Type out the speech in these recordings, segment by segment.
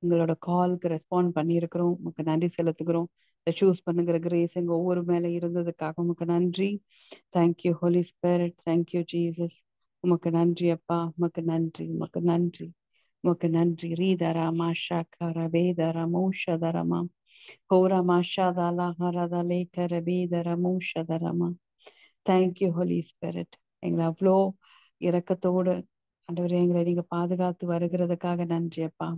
உங்களோட காலுக்கு ரெஸ்பாண்ட் பண்ணியிருக்கிறோம். உமக்கு நன்றி செலுத்துகிறோம். சூஸ் பண்ணுகிற கிரேஸ் எங்க ஒவ்வொரு மேல இருந்ததுக்காக உமக்கு நன்றி. Thank you Holi spirit. Thank you Jesus. உமக்கு நன்றி அப்பா. உமக்கு நன்றி. உமக்கு நன்றி. உமக்கு நன்றி. ரீதரமா ஷக்கரபேதரமோ ஷதரமா ஹோரமா ஷதலா ஹரதலே கரபேதரமோ ஷதரமா. Thank you Holi spirit. எங்களை அவ்வளோ இரக்கத்தோடு ஆண்டவரே எங்களை நீங்க பாதுகாத்து வருகிறதுக்காக நன்றி அப்பா.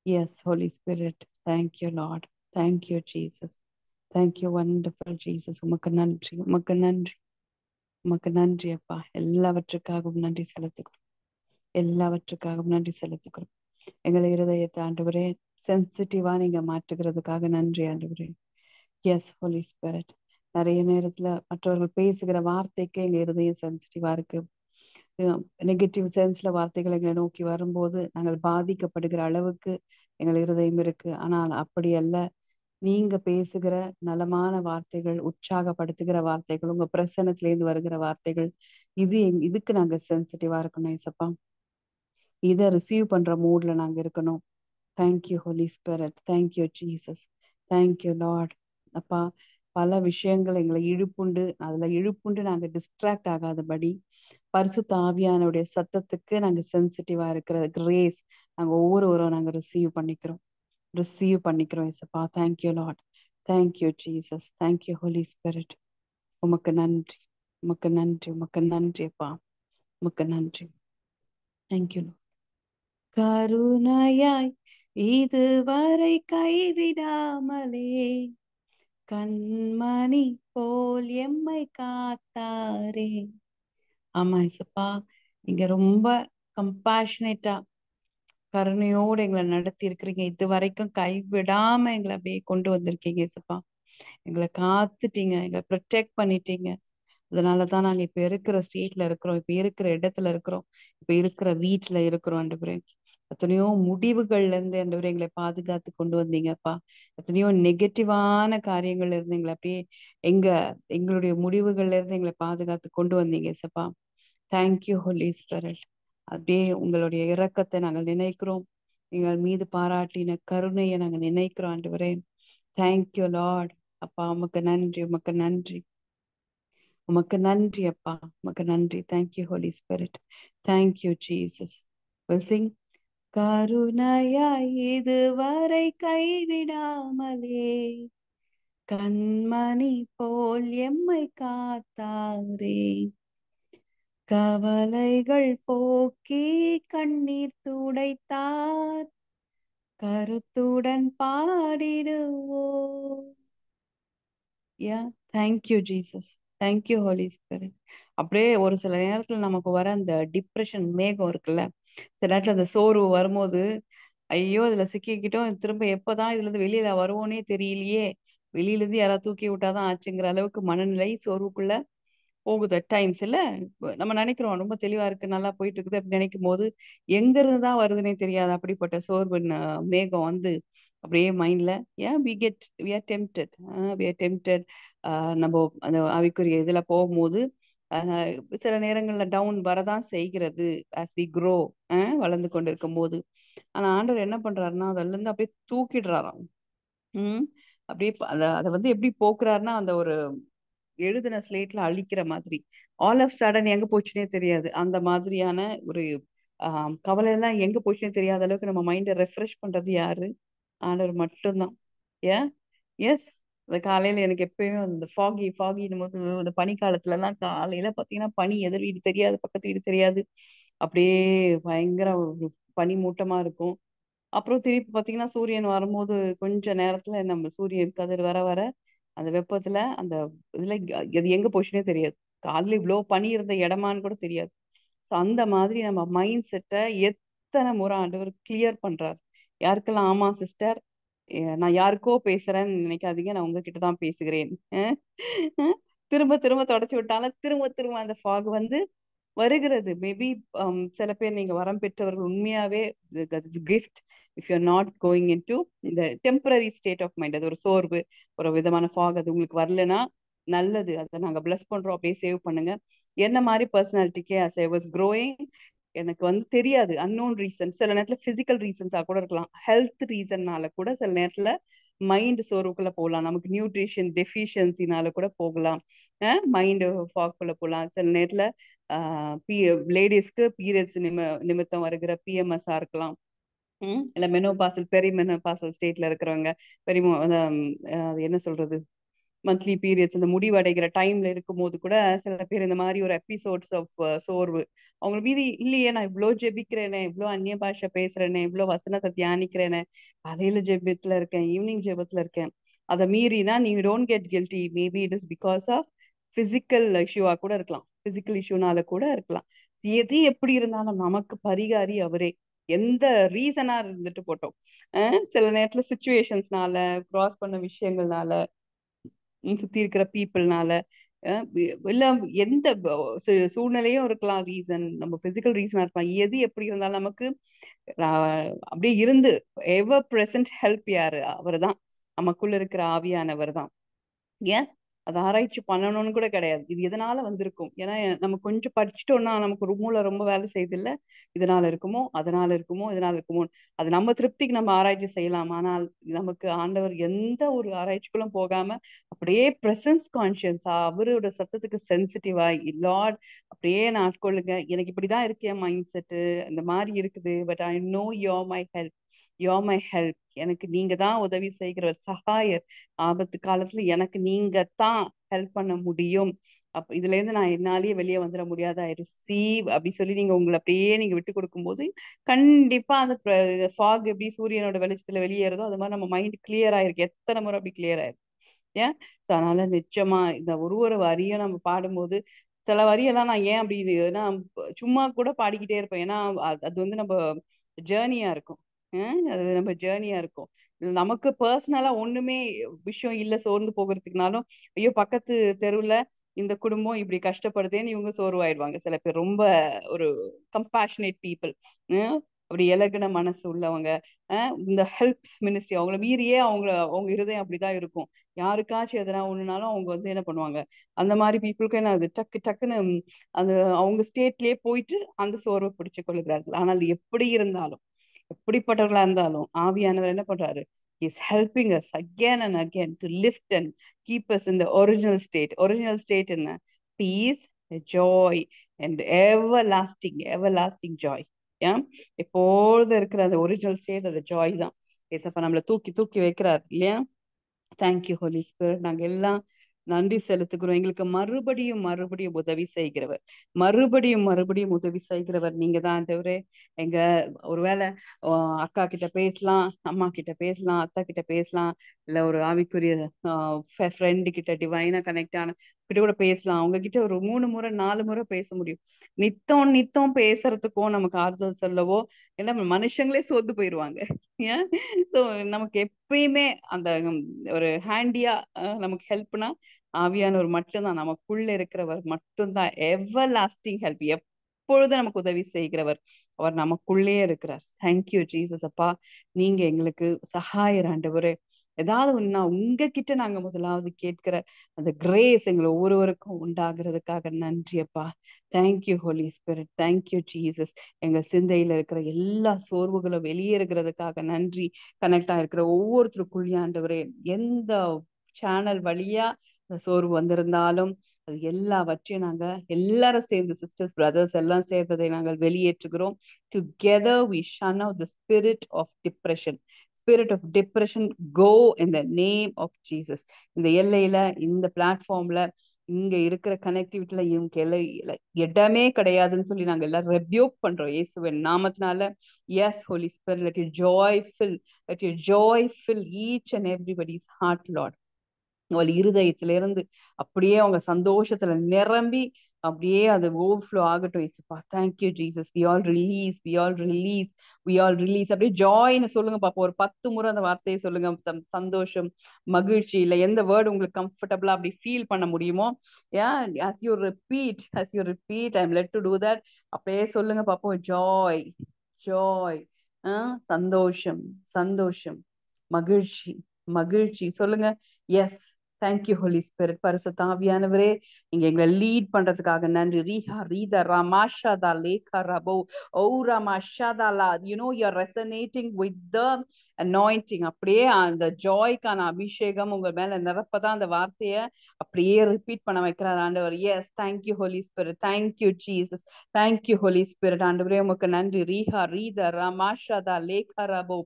Yes Holi spirit. Thank you Lord. Thank you Jesus. Thank you wonderful Jesus. உமக்கு நன்றி. உமக்கு நன்றி. உமக்கு நன்றி அப்பா. எல்லாவற்றுக்காகவும் நன்றி செலுத்துகிறோம். எல்லாவற்றுக்காகவும் நன்றி செலுத்துகிறோம். எங்களை இருதயத்தை ஆண்டவரே சென்சிட்டிவா நீங்க மாற்றுகிறதுக்காக நன்றி ஆண்டவரே. Yes Holi Spirit. நிறைய நேரத்துல மற்றவர்கள் பேசுகிற வார்த்தைக்கு எங்க இருதயம் சென்சிட்டிவா இருக்கு. நெகட்டிவ் சென்ஸ்ல வார்த்தைகள் எங்களை நோக்கி வரும்போது நாங்கள் பாதிக்கப்படுகிற அளவுக்கு எங்கள் இருதயம் இருக்கு. ஆனால் அப்படி அல்ல. நீங்க பேசுகிற நலமான வார்த்தைகள், உற்சாகப்படுத்துகிற வார்த்தைகள், உங்க பிரசன்னத்திலேருந்து வருகிற வார்த்தைகள், இதுக்கு நாங்க சென்சிட்டிவா இருக்கணும் ஏசப்பா. இதை ரிசீவ் பண்ற மூட்ல நாங்க இருக்கணும். Thank you Holi spirit. Thank you Jesus. Thank you Lord. அப்பா, பல விஷயங்கள் எங்களை இழுப்புண்டு நாங்க டிஸ்ட்ராக்ட் ஆகாதபடி பரிசுத்த ஆவியானுடைய சத்தத்துக்கு நாங்க சென்சிட்டிவா இருக்கிற கிரேஸ் நாங்க ஒவ்வொருவரும் நாங்க ரிசீவ் பண்ணிக்கிறோம் இசப்பா. Thank you Lord. Thank you Jesus. Thank you Holi Spirit. உமக்கு நன்றி. உமக்கு நன்றி. உமக்கு நன்றி அப்பா. உமக்கு நன்றி. தேங்க்யூ. கருணையாய் இதுவரை கைவிடாமலே கண்மணி போல் எம்மை காத்தாரே. ஆமா இசப்பா, நீங்க ரொம்ப கம்பேஷனேட்டா கருணையோடு எங்களை நடத்தி இருக்கிறீங்க. இது வரைக்கும் கைவிடாம எங்களை அப்படியே கொண்டு வந்திருக்கீங்க இசப்பா. எங்களை காத்துட்டீங்க, எங்களை ப்ரொடெக்ட் பண்ணிட்டீங்க. அதனாலதான் நாங்க இப்ப இருக்கிற ஸ்டேட்ல இருக்கிறோம், இப்ப இருக்கிற இடத்துல இருக்கிறோம், இப்ப இருக்கிற வீட்டுல இருக்கிறோம் ஆண்டவரே. எத்தனையோ முடிவுகள்ல இருந்து ஆண்டவரே எங்களை பாதுகாத்து கொண்டு வந்தீங்கப்பா. எத்தனையோ நெகட்டிவான காரியங்கள்ல இருந்து எங்களை அப்படியே எங்க எங்களுடைய முடிவுகள்ல இருந்து எங்களை பாதுகாத்து கொண்டு வந்தீங்க சப்பா. Thank you Holi spirit. அப்படியே உங்களுடைய இரக்கத்தை நாங்கள் நினைக்கிறோம். எங்கள் மீது பாராட்டின கருணையை நாங்கள் நினைக்கிறோம் ஆண்டவரே. Thank you Lord. அப்பா உமக்கு நன்றி. உமக்கு நன்றி. உமக்கு நன்றி அப்பா. உமக்கு நன்றி. Thank you Holi spirit. Thank you Jesus. Will sing. கருணையாய் இதுவரை கைவிடாமலே கண்மணி போல் எம்மை காத்தாரே. கவலைகள் போக்கி கண்ணீர் துடைத்தார், கருத்துடன் பாடிடுவோம். Yeah, thank you Jesus. Thank you Holi spirit. அப்படியே ஒரு சில நேரத்துல நமக்கு வர அந்த டிப்ரெஷன் மேகம் இருக்குல்ல, சில நேரத்துல அந்த சோர்வு வரும்போது, ஐயோ இதுல சிக்கிக்கிட்டோம், திரும்ப எப்பதான் இதுல இருந்து வெளியில வருவோன்னே தெரியலையே, வெளியில இருந்து யாராவது தூக்கி விட்டாதான் ஆச்சுங்கிற அளவுக்கு மனநிலை சோர்வுக்குள்ள போகுது அட் டைம்ஸ் இல்ல. நம்ம நினைக்கிறோம் ரொம்ப தெளிவா இருக்கு, நல்லா போயிட்டு இருக்குது அப்படின்னு நினைக்கும் போது எங்க இருந்து தான் வருதுன்னே தெரியாது. அப்படிப்பட்ட சோர்வு மேகம் வந்து அப்படியே மைண்ட்ல ஏன் வி ஆர் டெம்ப்டட். நம்ம அந்த ஆவிக்குரிய இதுல போகும்போது அஹ், சில நேரங்கள்ல டவுன் வரதான் செய்கிறது. as we grow, வளர்ந்து கொண்டு இருக்கும் போது. ஆனா ஆண்டவர் என்ன பண்றாருன்னா அதுல இருந்து அப்படியே தூக்கிடுறாராம். உம் அப்படியே அதை வந்து எப்படி போக்குறாருன்னா அந்த ஒரு எழுதின ஸ்லேட்ல அழிக்கிற மாதிரி ஆல் ஆஃப் சடன் எங்க போச்சுன்னே தெரியாது. அந்த மாதிரியான ஒரு கவலை எல்லாம் எங்க போச்சுன்னே தெரியாத அளவுக்கு நம்ம மைண்டை ரெஃப்ரெஷ் பண்றது யாரு? ஆண்டவர் மட்டும்தான். ஏ, எஸ். அந்த காலையில எனக்கு எப்பயுமே அந்த ஃபாகின்னும் போது இந்த பனி காலத்துல எல்லாம் காலையில பாத்தீங்கன்னா பனி எதிர் வீடு தெரியாது, பக்கத்து வீடு தெரியாது, அப்படியே பயங்கர ஒரு பனி மூட்டமா இருக்கும். அப்புறம் திருப்பி பாத்தீங்கன்னா சூரியன் வரும்போது கொஞ்ச நேரத்துல நம்ம சூரியன் கதிர் வர வர அந்த வெப்பத்துல அந்த இதுல அது எங்க போச்சுன்னே தெரியாது. காலைல இவ்வளவு பனி இருந்த இடமான்னு கூட தெரியாது. So அந்த மாதிரி நம்ம மைண்ட் செட்டை எத்தனை முறை ஆண்டவர் கிளியர் பண்றாரு. யாருக்கெல்லாம் ஆமா சிஸ்டர், நான் யாருக்கோ பேசுறேன்னு நினைக்காதீங்க, நான் உங்ககிட்ட தான் பேசுகிறேன். அஹ் அஹ் திரும்ப திரும்ப தொடச்சு விட்டாலும் திரும்ப திரும்ப அந்த ஃபாக் வந்து வருகிறது. மேபி சில பேர் நீங்க வரம் பெற்றவர்கள் உண்மையாவே gift. If you not going in to இந்த டெம்பரரி ஸ்டேட் ஆஃப் மைண்ட், அது ஒரு சோர்வு, ஒரு விதமான ஃபாக் அது உங்களுக்கு வரலன்னா நல்லது. அதை நாங்க பிளஸ் பண்றோம். அப்படியே சேவ் பண்ணுங்க. என்ன மாதிரி பர்சனாலிட்டிக்கு as I was growing எனக்கு வந்து தெரியாது, அன்னோன் ரீசன். சில நேரத்துல பிசிக்கல் ரீசன்ஸா கூட இருக்கலாம், ஹெல்த் ரீசன்னால கூட சில நேரத்துல மைண்ட் சோர்வுக்குள்ள போகலாம், நமக்கு நியூட்ரிஷன் டெஃபிஷியன்சினால கூட போகலாம், மைண்ட் ஃபாக்குள்ள போகலாம். சில நேரத்துல லேடிஸ்க்கு பீரியட்ஸ் நிமித்தம் வருகிற பிஎம்எஸ்ஸா இருக்கலாம். இல்ல மெனோபாசல் பெரிமெனோபாசல் ஸ்டேட்ல இருக்கிறவங்க, பெரிமோ அது என்ன சொல்றது, மந்த்லி பீரியட்ஸ் இந்த முடிவடைகிற டைம்ல இருக்கும்போது கூட சில பேர் இந்த மாதிரி ஒரு எபிசோட்ஸ் ஆஃப் சோர்வு அவங்க மீதி இல்லையே. நான் இவ்வளோ ஜெபிக்கிறேனே, இவ்வளோ அந்நிய பாஷை பேசுறேனே, இவ்வளோ வசனத்தை தியானிக்கிறேனே, காலையில ஜெபத்துல இருக்கேன், ஈவினிங் ஜெபத்துல இருக்கேன், அதை மீறினா நீங்க don't get guilty. Maybe it is because of physical இஷ்யூவா கூட இருக்கலாம், பிசிக்கல் இஷ்யூனால கூட இருக்கலாம். எது எப்படி இருந்தாலும் நமக்கு பரிகாரி அவரே. எந்த ரீசனா இருந்துட்டு போட்டோம், சில நேரத்துல சுச்சுவேஷன்ஸ்னால, கிராஸ் பண்ண விஷயங்கள்னால, சுத்தி இருக்கிற பீப்புள்னால, இல்ல எந்த சூழ்நிலையும் இருக்கலாம், ரீசன் நம்ம பிசிக்கல் ரீசனா இருக்கலாம். எது எப்படி இருந்தாலும் நமக்கு அப்படியே இருந்து எவர் பிரசன்ட் ஹெல்ப் யாரு? அவர்தான், நமக்குள்ள இருக்கிற ஆவியானவர் தான். ஏன் அதை ஆராய்ச்சி பண்ணணும்னு கூட கிடையாது, இது எதனால வந்திருக்கும். ஏன்னா நம்ம கொஞ்சம் படிச்சுட்டோம்னா நமக்கு ஒரு மூளை ரொம்ப வேலை செய்யுது இல்ல, இதனால இருக்குமோ, அதனால இருக்குமோ, இதனால இருக்குமோ. அது நம்ம திருப்திக்கு நம்ம ஆராய்ச்சி செய்யலாம், ஆனால் நமக்கு ஆண்டவர் எந்த ஒரு ஆராய்ச்சிக்குள்ளும் போகாம அப்படியே பிரசன்ஸ் கான்சியஸா அவரோட சத்தத்துக்கு சென்சிட்டிவா, லார்ட் அப்படியே நான் ஆட்கொள்ளுங்க, எனக்கு இப்படிதான் இருக்கேன் மைண்ட் செட்டு, இந்த மாதிரி இருக்குது, but I know your my help, your my help, எனக்கு நீங்க தான் உதவி செய்கிற ஒரு சகாயர், ஆபத்து காலத்துல எனக்கு நீங்க தான் ஹெல்ப் பண்ண முடியும். இதுல இருந்து நான் என்னாலேயே வெளியே வந்துட முடியாத, ஐ ரிசீவ் அப்படி சொல்லி நீங்க உங்களை அப்படியே நீங்க விட்டு கொடுக்கும்போது கண்டிப்பா அந்த ஃபாக் எப்படி சூரியனோட வெளிச்சத்துல வெளியேறதோ அது மாதிரி நம்ம மைண்ட் கிளியர் ஆயிருக்கு. எத்தனை முறை அப்படி கிளியர் ஆயிருக்கு. ஏன் அதனால நிச்சயமா இந்த ஒரு வரியை நம்ம பாடும்போது, சில வரியெல்லாம் நான் ஏன் அப்படி நான் சும்மா கூட பாடிக்கிட்டே இருப்பேன். ஏன்னா அது வந்து நம்ம ஜேர்னியா இருக்கும். அது நம்ம ஜேர்னியா இருக்கும். நமக்கு பர்சனலா ஒண்ணுமே விஷயம் இல்ல சோர்ந்து போகிறதுக்குனாலும், ஐயோ பக்கத்து தெருவுல இந்த குடும்பம் இப்படி கஷ்டப்படுதேன்னு இவங்க சோர்வாயிடுவாங்க. சில பேர் ரொம்ப ஒரு கம்பேஷனேட் பீப்புள், அப்படி இலகுன மனசு உள்ளவங்க, இந்த ஹெல்ப்ஸ் மினிஸ்ட்ரி அவங்கள மீறியே அவங்க இருதயம் அப்படிதான் இருக்கும். யாருக்காச்சும் எதனா ஒண்ணுனாலும் அவங்க வந்து என்ன பண்ணுவாங்க, அந்த மாதிரி பீப்புளுக்கு என்ன அது டக்கு டக்குன்னு அது அவங்க ஸ்டேட்லயே போயிட்டு அந்த சோர்வை பிடிச்சு கொள்கிறார்கள். ஆனால் எப்படி இருந்தாலும், எப்படிப்பட்டவர்களா இருந்தாலும் ஆவியானவர் என்ன பண்றாரு, is helping us again and again to lift and keep us in the original state. Original state என்ன? Peace, joy and everlasting joy. ஏன் எப்பொழுதும் இருக்கிற அந்த ஒரிஜினல் ஸ்டேட் அந்த ஜாய் தான். ஏசப்பா நம்மளை தூக்கி தூக்கி வைக்கிறார் இல்லையா? Thank you Holi Spirit. நாங்க எல்லாம் நன்றி செலுத்துகிறோம். எங்களுக்கு மறுபடியும் மறுபடியும் உதவி செய்கிறவர், மறுபடியும் மறுபடியும் உதவி செய்கிறவர் நீங்க தான் ஆண்டவரே. எங்க ஒருவேளை அக்கா கிட்ட பேசலாம், அம்மா கிட்ட பேசலாம், அத்தா கிட்ட பேசலாம், இல்ல ஒரு ஆவிக்குரிய ஃப்ரெண்டு கிட்ட டிவைனா கனெக்ட் ஆன கிட்ட கூட பேசலாம். அவங்க கிட்ட ஒரு 3 முறை 4 முறை பேச முடியும். நித்தம் நித்தம் பேசுறதுக்கும் நமக்கு ஆறுதல் சொல்லவோ இல்ல மனுஷங்களே சோர்ந்து போயிடுவாங்க. ஏன் ஸோ நமக்கு எப்பயுமே அந்த ஒரு ஹேண்டியா நமக்கு ஹெல்ப்னா ஆவியானவர் மட்டும்தான், நமக்குள்ள இருக்கிறவர் மட்டும்தான் எவர் லாஸ்டிங் ஹெல்ப், எப்பொழுதும் நமக்கு உதவி செய்கிறவர். அவர் நமக்குள்ளே இருக்கிறார். தேங்க்யூ ஜீசஸ் அப்பா. நீங்க எங்களுக்கு சகாயர் ஆண்டவரே. ஏதாவது ஒண்ணா உங்ககிட்ட நாங்க முதலாவது கேட்கிற அந்த கிரேஸ் எங்களை ஒவ்வொருவருக்கும் உண்டாகிறதுக்காக நன்றி அப்பா. Thank you Holi spirit, thank you Jesus. எங்க சிந்தையில இருக்கிற எல்லா சோர்வுகளும் வெளியேறுகிறதுக்காக நன்றி. கனெக்ட் ஆயிருக்கிற ஒவ்வொருத்தருக்குள்ளேயும் ஆண்டவரே, எந்த சேனல் வழியா இந்த சோர்வு வந்திருந்தாலும் அது எல்லாவற்றையும் நாங்க எல்லாரும் சேர்ந்து, சிஸ்டர்ஸ் பிரதர்ஸ் எல்லாம் சேர்ந்ததை நாங்கள் வெளியேற்றுகிறோம். Together we shun out the spirit of depression. Spirit of depression go in the name of Jesus. இந்த எல்லையில, இந்த பிளாட்ஃபார்ம்ல, இங்க இருக்கிற கனெக்டிவிட்டில இவங்க இடமே கிடையாதுன்னு சொல்லி நாங்க எல்லாம் ரெபியூக் பண்றோம் இயேசுவின் நாமத்தினால. Yes Holi Spirit, let your joy fill each and everybody's heart, Lord. அவள் இருதயத்திலிருந்து அப்படியே அவங்க சந்தோஷத்துல நிரம்பி அப்படியே அது ஓவர்ஃப்ளோ ஆகட்டும் இயேசுப்பா. Thank you Jesus. We all release, we all release, we all release. அப்படியே ஜாய்னு சொல்லுங்க பாப்போம், ஒரு 10 முறை அந்த வார்த்தையை சொல்லுங்க. சந்தோஷம், மகிழ்ச்சி, இல்ல எந்த வேர்டு உங்களுக்கு கம்ஃபர்டபுளா அப்படி ஃபீல் பண்ண முடியுமோ, as you repeat, I'm led to do that. அப்படியே சொல்லுங்க பாப்போம். ஜாய், ஜாய், சந்தோஷம், சந்தோஷம், மகிழ்ச்சி, மகிழ்ச்சி சொல்லுங்க. Yes, thank you Holi spirit. பரிசுத்த ஆவியானவரே, நீங்க எங்களை லீட் பண்றதுக்காக நன்றி. ரீஹா ரீத ரமாஷாதா லேகா ரபோ ஓரா மஷாதாலா. You are resonating with the anointing. அப்படியே அந்த ஜாய்க்கான அபிஷேகம் உங்க மேல நிரப்பதான் அந்த வார்த்தையை அப்படியே ரிப்பீட் பண்ண வைக்கிறார் ஆண்டவர். Yes, thank you Holi spirit. Thank you Jesus. Thank you Holi Spirit. ஆண்டவரே உமக்கு நன்றி. ரீஹா ரீத ரமாஷாதா லேகா ரபோ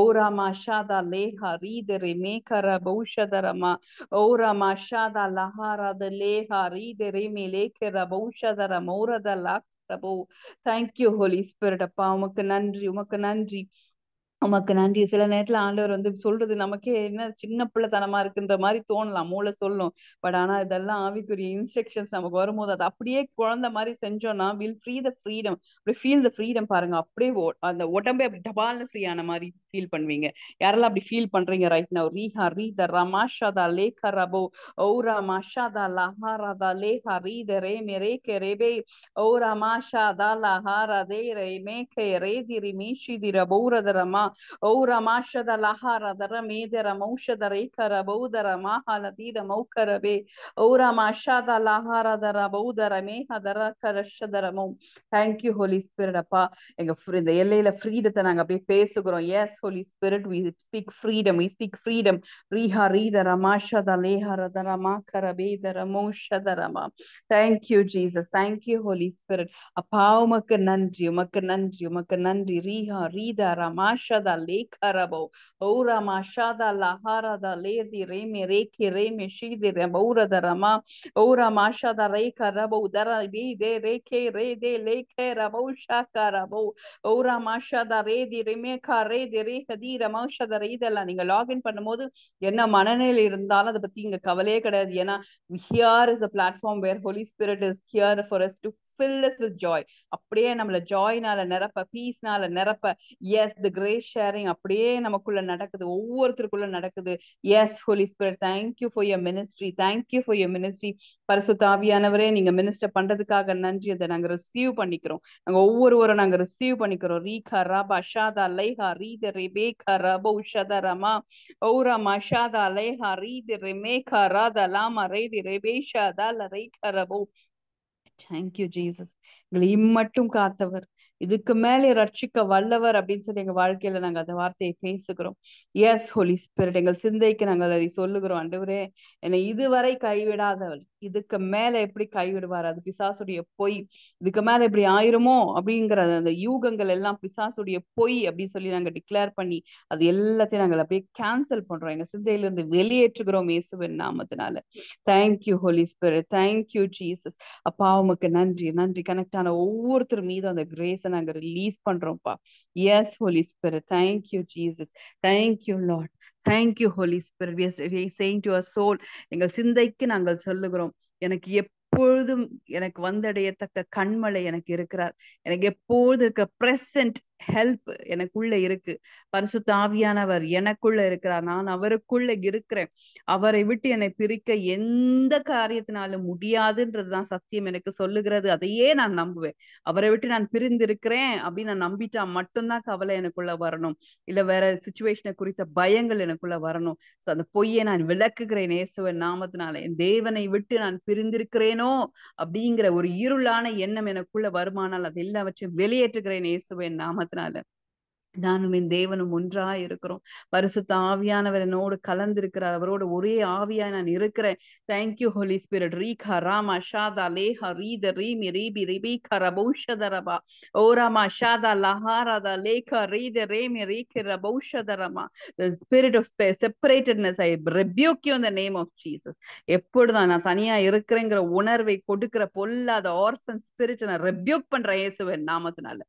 ஓரா மஷாதா லேஹா ரீத ரெமேகா ரபோ ஷதரமா Ora mashada lahara de leha ride reme leke raboshadara mora da lak rabo. Thank you, Holy Spirit. அப்பா உமக்கு நன்றி, உமக்கு நன்றி, உமக்கு நன்றி. சில நேரத்துல ஆண்டவர் சொல்றது நமக்கே என்ன சின்ன பிள்ளைத்தனமா இருக்குன்ற மாதிரி தோணலாம், மூளை சொல்லும். பட் ஆனா இதெல்லாம் ஆவிக்குரிய இன்ஸ்ட்ரக்ஷன்ஸ் நமக்கு வரும்போது அது அப்படியே குழந்தை மாதிரி செஞ்சோம்னா வில் ஃப்ரீ த ஃப்ரீடம். அப்படி ஃபீல் த ஃப்ரீடம் பாருங்க. அப்படியே அந்த உடம்பே அப்படி டபால்னு ஃப்ரீ ஆன மாதிரி ஃபீல் பண்ணுவீங்க. யாரெல்லாம் அப்படி ஃபீல் பண்றீங்க ரைட் நவ்? ரீஹா ரீத ரமாஷாதா லேகா ரபோ ஓரா மஷாதா லஹாராதா லேஹா ரீத ரே மெரே K ரேபே Vohra மாஷாதா லஹாரா they ray May K ray three மீஷி Thiru பௌரதரமா Ora mashada lahara dara medera maushada rekara baudara mahala dira maukarabe. Ora mashada lahara dara baudara meha dara karashadara mo. Thank you, Holy Spirit. அப்பா எங்க இந்த எல்லையில ஃப்ரீடத்தை நாங்க அப்படியே பேசுகிறோம். Yes Holi spirit, we speak freedom, we speak freedom. ரீஹா ரீதர மாஷத லேஹரதர மாக்கரபேதர மோஷதரமா. Thank you, Jesus. Thank you, Holy Spirit. அப்பா உமக்கு நன்றி, உமக்கு நன்றி, உமக்கு நன்றி. ரீஹா ரீதர மாஷத லேகரபோ ஓரா மஷாத லஹாரத லேதி ரேமே ரேகி ரேமே ஷீதி ரபௌரதரமா ஓரா மஷத ரேகரபோ தர வீதே ரேகே ரேதே லேகே ரபோ ஷாகரபோ ஓரா மஷத ரேதி ரேமேகா ரேதி ரேகதி ரமௌஷத ரேதெல்லாம் நீங்க லாகின் பண்ணும்போது என்ன மனநிலை இருந்தாலும் அதை பத்தி இங்க கவலையே கிடையாது. ஏன்னா here is a platform where Holy Spirit is here for us to fill us with joy. அப்படியே நம்மள ஜாய்னால நிரப்ப, பீஸ்னால நிரப்ப. எஸ், தி கிரேஸ் ஷேரிங் அப்படியே நமக்குள்ள நடக்குது, ஒவ்வொருத்தருக்குள்ள நடக்குது. Yes Holi spirit, thank you for your ministry, thank you for your ministry. பரிசுத்த ஆவியானவரே, நீங்க மினிஸ்டர் பண்றதுக்காக நன்றி. அதை நாங்க ரிசீவ் பண்ணிக்கிறோம். நாங்க ஒவ்வொருவரும் நாங்க ரிசீவ் பண்ணிக்கிறோம். ரீகா ரபா ஷாதா லைஹா ரீத ரெபேகா ரபோ ஷதரமா ஓரா மஷாதா லைஹா ரீத ரெமேகா ராதா லாமா ரேதி ரெபேஷா தால ரைகா ரபோ. Thank you Jesus. எங்களை இம்மட்டும் காத்தவர், இதுக்கு மேலே ரட்சிக்க வல்லவர் அப்படின்னு சொல்லி எங்க வாழ்க்கையில நாங்க அந்த வார்த்தையை பேசுகிறோம். எஸ் ஹோலி ஸ்பிரிட், எங்கள் சிந்தைக்கு நாங்கள் அதை சொல்லுகிறோம். ஆண்டவரே, என்னை இதுவரை கைவிடாதவர் இதுக்கு மேல எப்படி கைவிடுவார்? அது பிசாசுடைய பொய். இதுக்கு மேல இப்படி ஆயிருமோ அப்படிங்கிற அந்த யூகங்கள் எல்லாம் பிசாசுடைய பொய் அப்படின்னு சொல்லி நாங்க டிக்ளேர் பண்ணி அது எல்லாத்தையும் நாங்கள் அப்படியே கேன்சல் பண்றோம். எங்க சிந்தையிலிருந்து வெளியேற்றுகிறோம் இயேசுவின் நாமத்தினால. Thank you Holi spirit. Thank you Jesus. அப்பா உமக்கு நன்றி, நன்றி. கனெக்ட் ஆன ஒவ்வொருத்தர் மீதும் அந்த கிரேஸை நாங்க ரிலீஸ் பண்றோம்ப்பா. Yes Holi spirit. Thank you Jesus. Thank you Lord. Thank you Holi spirit. We are saying to our soul, எங்கள் சிந்தைக்கு நாங்கள் சொல்லுகிறோம், எனக்கு எப்பொழுதும் எனக்கு வந்தடையத்தக்க கண்மலை எனக்கு இருக்கிறார். எனக்கு எப்பொழுது இருக்க பிரசன்ட் ஹெல்ப் எனக்குள்ள இருக்கு. பரிசுத்த ஆவியானவர் எனக்குள்ள இருக்கிறார், நான் அவருக்குள்ள இருக்கிறேன். அவரை விட்டு என்னை பிரிக்க எந்த காரியத்தினாலும் முடியாதுன்றதுதான் சத்தியம் எனக்கு சொல்லுகிறது. அதையே நான் நம்புவேன். அவரை விட்டு நான் பிரிந்திருக்கிறேன் அப்படின்னு நான் நம்பிட்டா மட்டும்தான் கவலை எனக்குள்ள வரணும். இல்ல வேற சுச்சுவேஷனை குறித்த பயங்கள் எனக்குள்ள வரணும். சோ அந்த பொய்யை நான் விளக்குகிறேன் இயேசுவின் நாமத்தினால. என் தேவனை விட்டு நான் பிரிந்திருக்கிறேனோ அப்படிங்கிற ஒரு இருளான எண்ணம் எனக்குள்ள வருமானால் அது எல்லாவற்றையும் வெளியேற்றுகிறேன் இயேசுவின் நாமத்தினால. நானும் என் தேவனும் ஒன்றாய் இருக்கிறோம். பரிசுத்த ஆவியானவர் என்னோடு கலந்திருக்கிறார். அவரோடு ஒரே ஆவியாய் நான் இருக்கிறேன். Thank you Holi spirit. ரீகா ராமா ஷாதா லேஹா ரீத ரீமி ரீபி ரிபீகா ரபௌஷதரபா ஓராமா ஷாதா லஹாராதா லேகா ரீத ரேமி ரீகி ரபௌஷதரமா. The spirit of separatedness, I rebuke you in the name of Jesus. எப்பொழுதுதான் நான் தனியா இருக்கிறேங்கிற உணர்வை கொடுக்கிற பொல்லாத ஆர்ஃபன் ஸ்பிரிட் நான் ரெபியூக் பண்றேன் இயேசுவின் நாமத்தினால.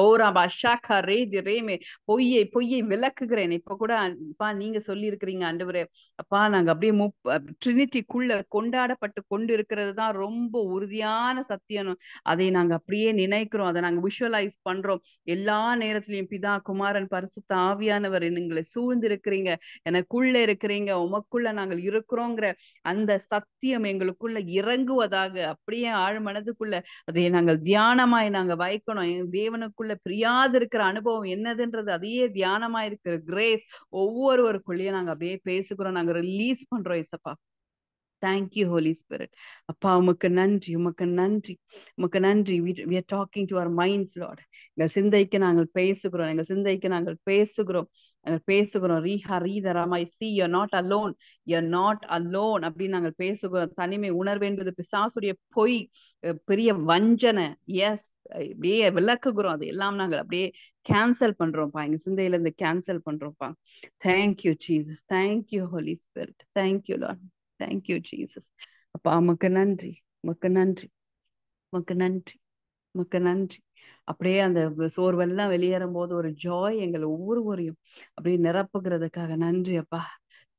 ஓராமா ஷாகா ரேதி ரேமி பொய்யை விளக்குகிறேன். இப்ப கூட அப்பா நீங்க சொல்லி இருக்கிறீங்க ஆண்டவரே, அப்பா நாங்க அப்படியே ட்ரினிட்டிக்குள்ள கொண்டாடப்பட்டு கொண்டு இருக்கிறது தான் ரொம்ப உறுதியான சத்தியம். அதை நாங்க அப்படியே நினைக்கிறோம், அதை நாங்க விஷுவலைஸ் பண்றோம். எல்லா நேரத்திலையும் பிதா குமாரன் பரிசுத்த ஆவியானவர் எங்களை சூழ்ந்திருக்கிறீங்க, எனக்குள்ள இருக்கிறீங்க, உமக்குள்ள நாங்கள் இருக்கிறோங்கிற அந்த சத்தியம் எங்களுக்குள்ள இறங்குவதாக அப்படியே ஆழ் மனதுக்குள்ள அதை நாங்கள் தியானமாய் நாங்க வைக்கணும். என் தேவனுக்குள்ள பிரியாது இருக்கிற அனுபவம் என்னதுன்றது அதையே தியானமா இருக்கிற கிரேஸ் ஒவ்வொருவருக்குள்ளேயும் நாங்க அப்படியே பேசுகிறோம், நாங்க ரிலீஸ் பண்றோம் இசப்பா. Thank you Holi Spirit. அப்பா உமக்கு நன்றி, உமக்கு நன்றி, உமக்கு நன்றி. we are talking to our minds Lord. எங்கள் சிந்தைக்கு நாங்கள் பேசுகிறோம், எங்கள் சிந்தைக்கு நாங்கள் பேசுகிறோம், நாங்கள் பேசுகிறோம். ரீஹா ரீதராமாய் see you are not alone, you are not alone அப்படின்னு நாங்கள் பேசுகிறோம். தனிமை உணர்வு என்பது பிசாசுடைய பொய், பெரிய வஞ்சனை. எஸ், அப்படியே விளக்குகிறோம். அது எல்லாம் நாங்கள் அப்படியே கேன்சல் பண்றோம்ப்பா, எங்க சிந்தையில இருந்து கேன்சல் பண்றோம்ப்பா. Thank you Jesus, thank you Holi spirit, thank you Lord, thank you Jesus. அப்பா உமக்கு நன்றி, உமக்கு நன்றி, உமக்கு நன்றி, உமக்கு நன்றி. அப்படியே அந்த சோர்வெல்லாம் வெளியேறும் போது ஒரு ஜாய் எங்களை ஒவ்வொருவரையும் அப்படியே நிரப்புகிறதுக்காக நன்றி அப்பா.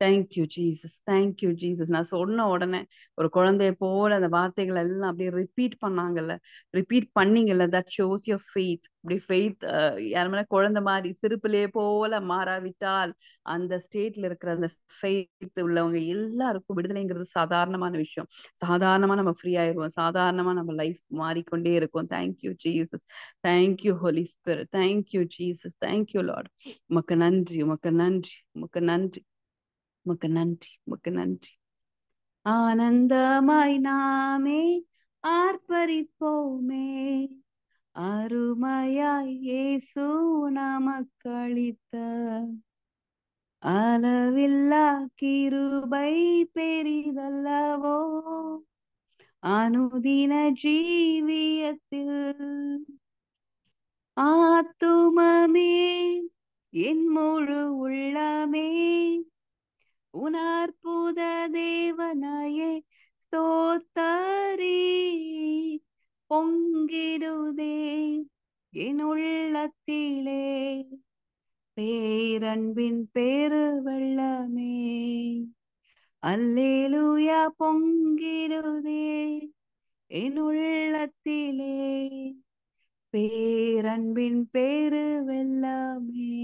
Thank you Jesus, thank you Jesus. நான் சொன்ன உடனே ஒரு குழந்தைய போல அந்த வார்த்தைகள் எல்லாம் அப்படியே ரிப்பீட் பண்ணாங்கல்ல, ரிப்பீட் பண்ணீங்கல்ல, தட் ஷோஸ் யுவர் ஃபெய்த். அப்படி ஃபெய்த் யார் மேல குழந்தை மாதிரி சிறுப்பிலே போல மாறாவிட்டால் அந்த ஸ்டேட்ல இருக்கிற அந்த ஃபெய்த் உள்ளவங்க எல்லாருக்கும் விடுதலைங்கிறது சாதாரணமான விஷயம். சாதாரணமா நம்ம ஃப்ரீ ஆயிடுவோம், சாதாரணமா நம்ம லைஃப் மாறிக்கொண்டே இருக்கும். Thank you Jesus, thank you Holi spirit, thank you Jesus, thank you Lord. உமக்கு நன்றி, உமக்கு நன்றி, உமக்கு நன்றி, உமக்கு நன்றி, உமக்கு நன்றி. ஆனந்தமாய் நாமே ஆர்ப்பரிப்போமே, அருமையாய் இயேசு நமக்களித்த அளவில்லா கிருபை பெரிதல்லவோ, அனுதின ஜீவியத்தில். ஆத்துமமே என் முழு உள்ளமே உன் அற்புத தேவனையே ஸ்தோத்தரி, பொங்கிடுதே என் உள்ளத்திலே பேரன்பின் பேரு வெள்ளமே. அல்லேலூயா, பொங்கிடுதே என் உள்ளத்திலே பேரன்பின் பேரு வெள்ளமே.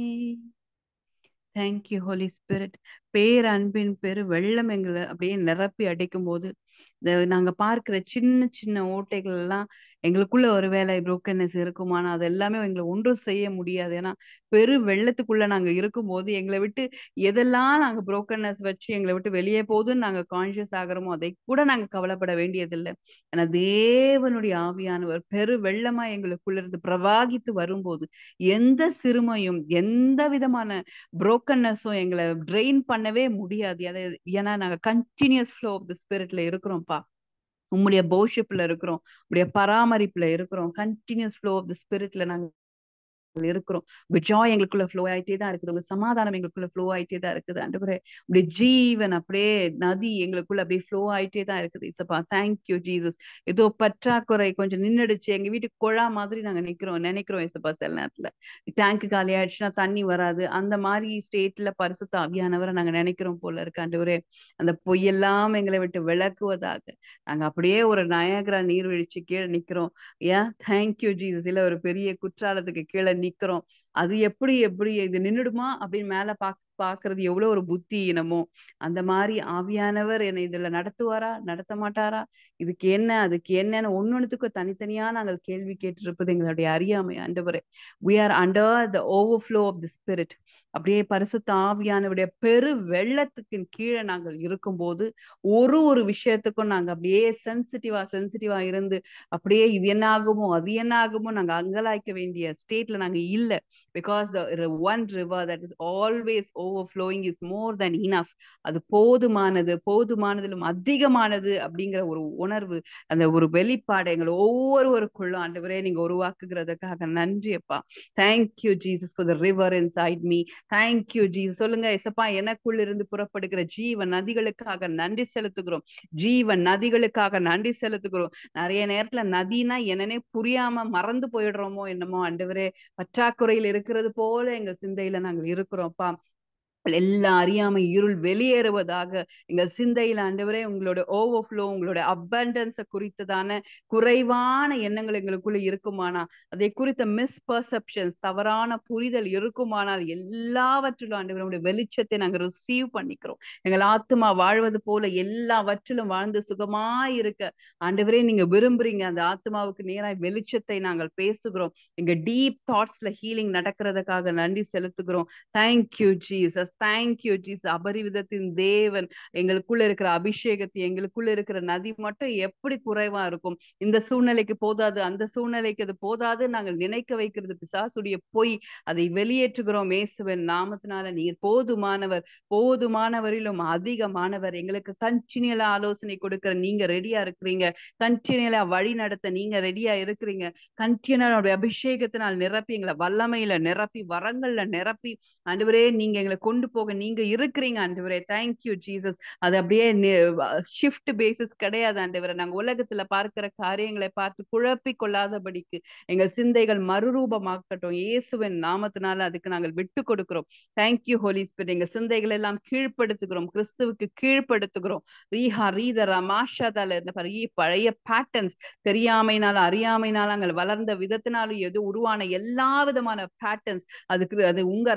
Thank you Holi spirit. பேரன்பின் பெரு வெள்ளம் எங்களை அப்படியே நிரப்பி அடைக்கும் போது நாங்க பார்க்கிற சின்ன சின்ன ஓட்டைகள் எல்லாம் எங்களுக்குள்ள ஒருவேளை புரோக்கன்னஸ் இருக்குமானா அது எல்லாமே எங்களை ஒன்றும் செய்ய முடியாது. ஏன்னா பெரு வெள்ளத்துக்குள்ள நாங்க இருக்கும்போது எங்களை விட்டு எதெல்லாம் நாங்க புரோக்கன்னஸ் வச்சு எங்களை விட்டு வெளியே போகுதுன்னு நாங்க கான்சியஸ் ஆகிறோமோ அதை கூட நாங்க கவலைப்பட வேண்டியதில்லை. ஏன்னா தேவனுடைய ஆவியானவர் பெரு வெள்ளமா எங்களுக்குள்ள இருந்து பிரவாகித்து வரும்போது எந்த சிறுமையும் எந்த விதமான புரோக்கன்னஸும் எங்களை ட்ரெயின் பண்ணவே முடியாது. அது ஏன்னா நாங்க கண்டினியூஸ் ஃப்ளோ ஆஃப் த ஸ்பிரிட்ல இருக்கிறோம்ப்பா. உம்முடைய போஷிப்ல இருக்கிறோம், உடைய பராமரிப்புல இருக்கிறோம். கண்டினியூஸ் ஃப்ளோ ஆஃப் த ஸ்பிரிட்ல நாங்க இருக்கிறோம். உங்க ஜாய் எங்களுக்குள்ள ஃப்ளோ ஆயிட்டே தான் இருக்குது, உங்க சமாதானம் எங்களுக்குள்ள ஃப்ளோ ஆயிட்டே தான் இருக்குது. ஆண்டவரே உடைய ஜீவன் அப்படியே நதி எங்களுக்குள்ள அப்படியே ஃப்ளோ ஆயிட்டே தான் இருக்குது. இசப்பா தேங்க்யூ ஜீசஸ். ஏதோ பற்றாக்குறை கொஞ்சம் நின்னுடுச்சு, எங்க வீட்டுக்கு குழா மாதிரி நாங்க நினைக்கிறோம் இசப்பா. சில நேரத்துல டேங்க் காலி ஆயிடுச்சுன்னா தண்ணி வராது, அந்த மாதிரி ஸ்டேட்ல பரிசுத்த ஆவியானவரை நாங்க நினைக்கிறோம் போல இருக்கு. ஆண்டவரே அந்த பொய்யெல்லாம் எங்களை விட்டு விளக்குவதாக நாங்க அப்படியே ஒரு நயாகரா நீர்வீழ்ச்சி கீழே நிக்கிறோம். ஏன் தேங்க்யூ ஜீசஸ். இல்ல ஒரு பெரிய குற்றாலத்துக்கு கீழே நிக்கிறோம். அது எப்படி எப்படி இது நின்னுடுமா அப்படின்னு மேல பாக்குறது எவ்வளவு ஒரு புத்தி இனமோ, அந்த மாதிரி ஆவியானவர் என்னை இதுல நடத்துவாரா நடத்த மாட்டாரா, இதுக்கு என்ன அதுக்கு என்னன்னு ஒன்னொன்னுத்துக்கும் தனித்தனியா நாங்கள் கேள்வி கேட்டிருப்பது எங்களுடைய அறியாமை. ஆண்டவரே we are under the overflow of the spirit. அப்படியே பரிசுத்த ஆவியானவருடைய பெரு வெள்ளத்துக்கு கீழே நாங்கள் இருக்கும்போது ஒரு ஒரு விஷயத்துக்கும் நாங்க அப்படியே சென்சிட்டிவா இருந்து அப்படியே இது என்ன ஆகுமோ அது என்ன ஆகுமோ நாங்க அங்கலாய்க்க வேண்டிய ஸ்டேட்ல நாங்க இல்ல. Because the one river that is always overflowing is more than enough. அது போதுமானது, போதுமானதிலும் அதிகமானது அப்படிங்கிற ஒரு உணர்வு, அந்த ஒரு வெளிப்பாடு எங்களை ஒவ்வொருவருக்குள்ளும் ஆண்டவரே நீங்க உருவாக்குகிறதுக்காக நன்றி அப்பா. Thank you Jesus for the river inside me. Thank you Jesus. சொல்லுங்க இசப்பா, எனக்குள்ள இருந்து புறப்படுகிற ஜீவ நதிகளுக்காக நன்றி செலுத்துகிறோம், ஜீவ நதிகளுக்காக நன்றி செலுத்துகிறோம். நிறைய நேரத்துல நதினா என்னன்னே புரியாம மறந்து போயிடுறோமோ என்னமோ ஆண்டவரே. பற்றாக்குறையில் இருக்கிறது போல எங்க சிந்தையில நாங்கள் இருக்கிறோம்ப்பா. எல்லா அறியாமை இருள் வெளியேறுவதாக எங்கள் சிந்தையில் ஆண்டவரே உங்களோட ஓவர்ஃப்ளோ உங்களோட அபண்டன்ஸை குறித்ததான குறைவான எண்ணங்கள் எங்களுக்குள்ள இருக்குமானா, அதை குறித்த மிஸ்பர்செப்ஷன்ஸ் தவறான புரிதல் இருக்குமானால் எல்லாவற்றிலும் ஆண்டவரே உங்களுடைய வெளிச்சத்தை நாங்கள் ரிசீவ் பண்ணிக்கிறோம். எங்கள் ஆத்மா வாழ்வது போல எல்லாவற்றிலும் வாழ்ந்து சுகமாய் இருக்க ஆண்டவரே நீங்க விரும்புறீங்க. அந்த ஆத்மாவுக்கு நேராய் வெளிச்சத்தை நாங்கள் பேசுகிறோம். எங்க டீப் தாட்ஸ்ல ஹீலிங் நடக்கிறதுக்காக நன்றி செலுத்துகிறோம். Thank you Jesus. Jesus. Thank you Jesus. அபரிவிதத்தின் தேவன். எங்களுக்குள்ள இருக்கிற அபிஷேகத்தை, எங்களுக்குள்ள இருக்கிற நதி மட்டும் எப்படி குறைவா இருக்கும்? இந்த சூழ்நிலைக்கு போதாது, அந்த சூழ்நிலைக்கு அது போதாது நாங்கள் நினைக்க வைக்கிறது பிசாசுடைய பொய். அதை வெளியேற்றுகிறோம் இயேசுவின் நாமத்தினால. நீர் போதுமானவர், போதுமானவரிலும் அதிகமானவர். எங்களுக்கு கண்டினியூலா ஆலோசனை கொடுக்கிற நீங்க ரெடியா இருக்கிறீங்க. கண்டினியூலா வழி நடத்த நீங்க ரெடியா இருக்கிறீங்க. கண்டினியூலா அபிஷேகத்தினால் நிரப்பி, எங்களை வல்லமையில நிரப்பி, வரங்கள்ல நிரப்பி ஆண்டவரே நீங்க எங்களை கொண்டு போக நீங்க இருக்கிறீங்க ஆண்டவரே. Thank you Jesus. அது அப்படியே ஷிஃப்ட் பேசிஸ் கிடையாது ஆண்டவரே. நாங்க உலகத்துல பார்க்கிற காரியங்களை பார்த்து குழப்பிக் கொள்ளாதபடிக்கு எங்கள் சிந்தைகள் மறுரூபமாக்கட்டும் இயேசுவின் நாமத்தினால. அதுக்கு நாங்கள் விட்டு கொடுக்கிறோம். Thank you Holi Spirit. எங்க சிந்தைகள் எல்லாம் கீழ்ப்படுத்துகிறோம், கிறிஸ்துவுக்கு கீழ்ப்படுத்துகிறோம். ரீஹா ரீதரா மாஷாதால இருந்த பழைய பேட்டர்ன்ஸ், தெரியாமைனால அறியாமைனால நாங்கள் வளர்ந்த விதத்தினாலும் எது உருவான எல்லா விதமான பேட்டர்ன்ஸ், அது உங்க